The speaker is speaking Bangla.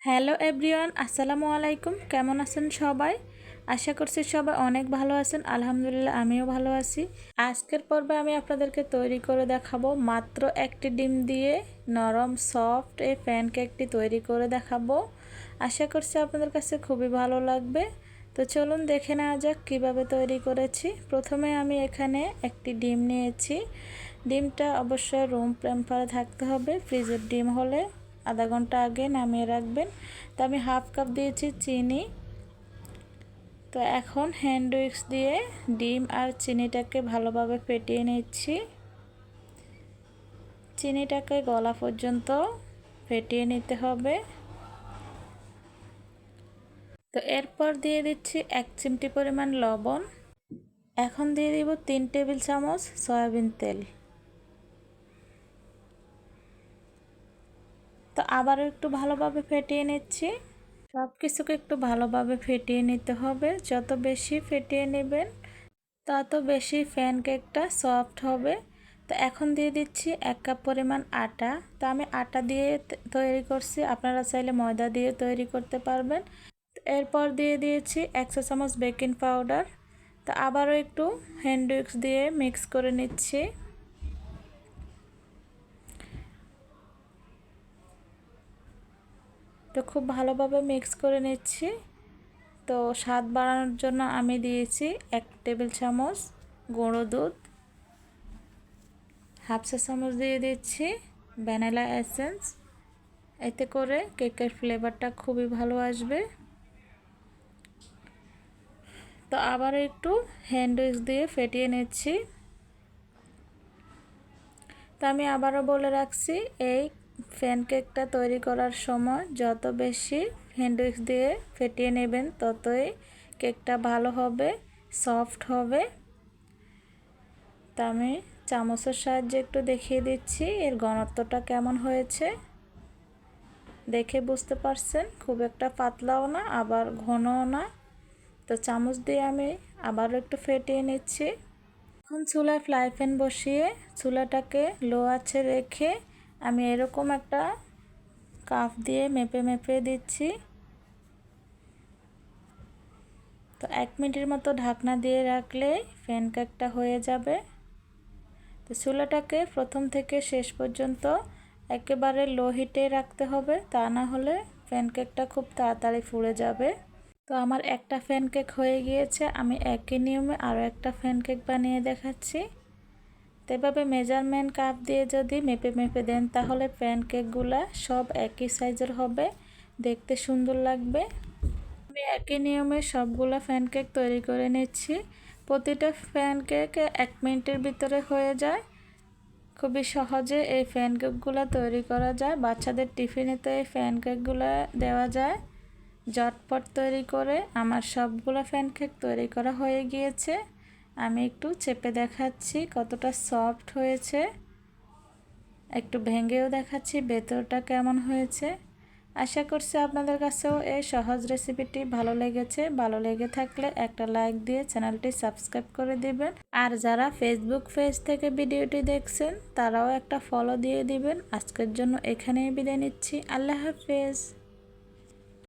হ্যালো এভরিওয়ান, আসসালামু আলাইকুম। কেমন আছেন সবাই? আশা করছি সবাই অনেক ভালো আছেন। আলহামদুলিল্লাহ, আমিও ভালো আছি। আজকের পর্বে আমি আপনাদেরকে তৈরি করে দেখাবো মাত্র একটি ডিম দিয়ে নরম সফট এই প্যানকেকটি তৈরি করে দেখাবো। আশা করছি আপনাদের কাছে খুবই ভালো লাগবে। তো চলুন দেখে নেওয়া যাক কীভাবে তৈরি করেছি। প্রথমে আমি এখানে একটি ডিম নিয়েছি। ডিমটা অবশ্যই রুম টেম্পারে থাকতে হবে। ফ্রিজের ডিম হলে আধা ঘন্টা আগে নামিয়ে রাখবেন। তো আমি হাফ কাপ দিয়েছি চিনি। তো এখন হ্যান্ড উইক্স দিয়ে ডিম আর চিনিটাকে ভালোভাবে ফেটিয়ে নিচ্ছি। চিনিটাকে গলা পর্যন্ত ফেটিয়ে নিতে হবে। তো এরপর দিয়ে দিচ্ছি 1 চিমটি পরিমাণ লবণ। এখন দিয়ে দিব 3 টেবিল চামচ সয়াবিন তেল। তো আবারও একটু ভালোভাবে ফেটিয়ে নিচ্ছি। সব কিছুকে একটু ভালোভাবে ফেটিয়ে নিতে হবে। যত বেশি ফেটিয়ে নেবেন তত বেশি প্যানকেকটা সফট হবে। তো এখন দিয়ে দিচ্ছি 1 কাপ পরিমাণ আটা। তো আমি আটা দিয়ে তৈরি করছি, আপনারা চাইলে ময়দা দিয়ে তৈরি করতে পারবেন। এরপর দিয়ে দিয়েছি 1 চা চামচ বেকিং পাউডার। তো আবারও একটু হ্যান্ড উইক্স দিয়ে মিক্স করে নিচ্ছি। তো খুব ভালোভাবে মিক্স করে নিচ্ছি। তো স্বাদ বাড়ানোর জন্য আমি দিয়েছি 1 টেবিল চামচ গুঁড়ো দুধ। হাফ চা চামচ দিয়ে দিচ্ছি ভ্যানিলা এসেন্স। এতে করে কেকের ফ্লেভারটা খুবই ভালো আসবে। তো আবার একটু হ্যান্ড উইক্স দিয়ে ফেটিয়ে নিচ্ছি। তো আমি আবারও বলে রাখছি, এই প্যানকেকটা তৈরি করার সময় যত বেশি হ্যান্ড উইক্স দিয়ে ফেটিয়ে নেবেন ততই কেকটা ভালো হবে, সফট হবে। তা আমি চামচের সাহায্যে একটু দেখিয়ে দিচ্ছি এর ঘনত্বটা কেমন হয়েছে। দেখে বুঝতে পারছেন, খুব একটা পাতলাও না আবার ঘনও না। তো চামচ দিয়ে আমি আবারও একটু ফেটিয়ে নিচ্ছি। এখন চুলায় ফ্রাই প্যান বসিয়ে চুলাটাকে লো আঁচে রেখে আমি এরকম একটা কাপ দিয়ে মেপে মেপে দিচ্ছি। তো 1 মিনিটের মতো ঢাকনা দিয়ে রাখলে প্যানকেকটা হয়ে যাবে। তো চুলাটাকে প্রথম থেকে শেষ পর্যন্ত একেবারে লো হিটে রাখতে হবে, তা না হলে প্যানকেকটা খুব তাড়াতাড়ি ফুলে যাবে। তো আমার একটা প্যানকেক হয়ে গিয়েছে। আমি একই নিয়মে আরও একটা প্যানকেক বানিয়ে দেখাচ্ছি। তো এভাবে মেজারমেন্ট কাপ দিয়ে যদি মেপে মেপে দেন তাহলে প্যানকেকগুলো সব একই সাইজের হবে, দেখতে সুন্দর লাগবে। আমি একই নিয়মে সবগুলো প্যানকেক তৈরি করে নিচ্ছি। প্রতিটা প্যানকেক 1 মিনিটের ভিতরে হয়ে যায়। খুবই সহজে এই প্যানকেকগুলো তৈরি করা যায়। বাচ্চাদের টিফিনেতে এই প্যানকেকগুলো দেওয়া যায়। ঝটপট তৈরি করে আমার সবগুলো প্যানকেক তৈরি করা হয়ে গিয়েছে। আমি একটু চেপে দেখাচ্ছি কতটা সফট হয়েছে, একটু ভেঙেও দেখাচ্ছি ভেতরটা কেমন হয়েছে। আশা করছি আপনাদের কাছেও এই সহজ রেসিপিটি ভালো লেগেছে। ভালো লেগে থাকলে একটা লাইক দিয়ে চ্যানেলটি সাবস্ক্রাইব করে দিবেন। আর যারা ফেসবুক পেজ থেকে ভিডিওটি দেখছেন তারাও একটা ফলো দিয়ে দিবেন। আজকের জন্য এখানেই বিদায় নিচ্ছি। আল্লাহ হাফেজ।